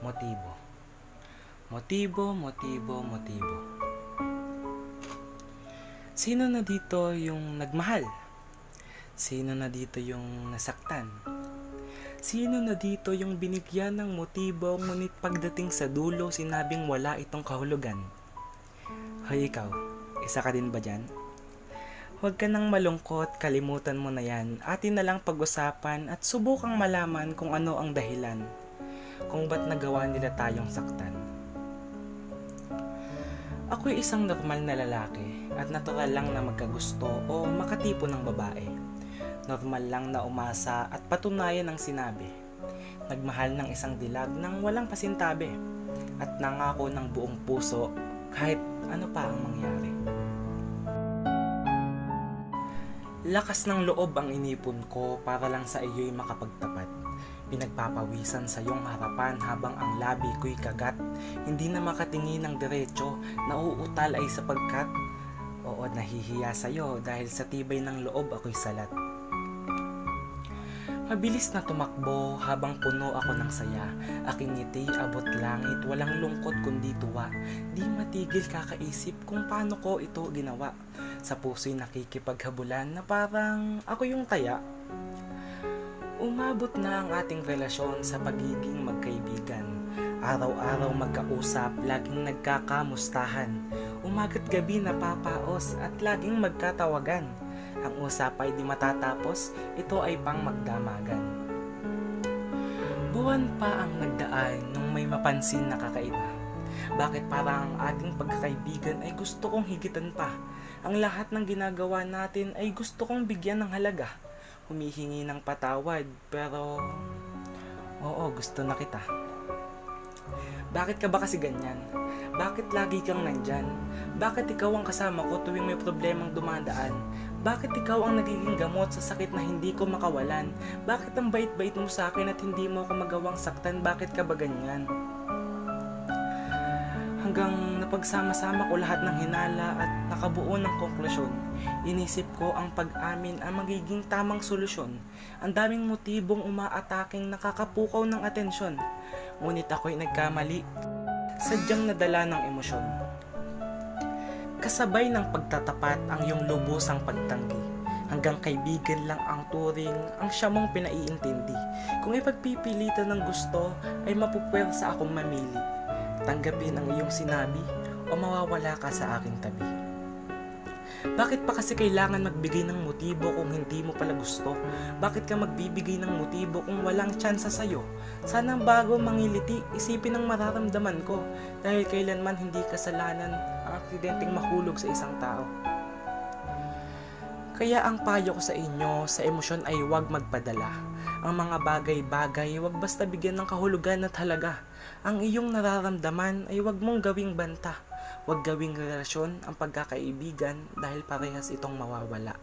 Motibo. Motibo, motibo, motibo. Sino na dito yung nagmahal? Sino na dito yung nasaktan? Sino na dito yung binigyan ng motibo ngunit pagdating sa dulo sinabing wala itong kahulugan? Hoy ikaw, isa ka din ba dyan? Huwag ka nang malungkot, kalimutan mo na yan. Atin na lang pag-usapan at subukang malaman kung ano ang dahilan. Kung ba't nagawa nila tayong saktan. Ako'y isang normal na lalaki at natural lang na magkagusto o makatipo ng babae. Normal lang na umasa at patunayan ang sinabi. Nagmahal ng isang dilag nang walang pasintabi at nangako ng buong puso kahit ano pa ang mangyari. Lakas ng loob ang inipon ko para lang sa iyo'y makapagtapat. Pinagpapawisan sa iyong harapan habang ang labi ko'y kagat. Hindi na makatingin ng diretso, nauutal ay sapagkat nahihiya sa iyo dahil sa tibay ng loob ako'y salat. Mabilis na tumakbo habang puno ako ng saya. Aking ngiti abot langit, walang lungkot kundi tuwa. Di matigil kakaisip kung paano ko ito ginawa. Sa puso'y nakikipaghabulan na parang ako yung taya. Umabot na ang ating relasyon sa pagiging magkaibigan. Araw-araw magkausap, laging nagkakamustahan. Umaga't gabi napapaos at laging magkatawagan. Ang usap ay di matatapos, ito ay pang magdamagan. Buwan pa ang nagdaan nung may mapansin na kakaiba. Bakit parang ang ating pagkakaibigan ay gusto kong higitan pa? Ang lahat ng ginagawa natin ay gusto kong bigyan ng halaga. Humihingi ng patawad, pero gusto na kita. Bakit ka ba kasi ganyan? Bakit lagi kang nandyan? Bakit ikaw ang kasama ko tuwing may problemang dumadaan? Bakit ikaw ang nagiging gamot sa sakit na hindi ko makawalan? Bakit ang bait-bait mo sa akin at hindi mo ako magawang saktan? Bakit ka ba ganyan? Hanggang napagsama-sama ko lahat ng hinala at nakabuo ng konklusyon, inisip ko ang pag-amin ang magiging tamang solusyon. Ang daming motibong umaataking nakakapukaw ng atensyon. Ngunit ako'y nagkamali, sadyang nadala ng emosyon. Kasabay ng pagtatapat ang iyong lubusang pagtanggi. Hanggang kaibigan lang ang turing, ang siya mong pinaiintindi. Kung ipagpipilitan ng gusto, ay mapupwersa akong mamili. Tanggapin ang iyong sinabi o mawawala ka sa aking tabi. Bakit pa kasi kailangan magbigay ng motibo kung hindi mo pala gusto? Bakit ka magbibigay ng motibo kung walang tsansa sa'yo? Sana bago mangiliti, isipin ang mararamdaman ko dahil kailanman hindi kasalanan ang aksidenteng mahulog sa isang tao. Kaya ang payo ko sa inyo, sa emosyon ay huwag magpadala. Ang mga bagay-bagay, huwag basta bigyan ng kahulugan at halaga. Ang iyong nararamdaman ay huwag mong gawing banta. Huwag gawing relasyon ang pagkakaibigan dahil parehas itong mawawala.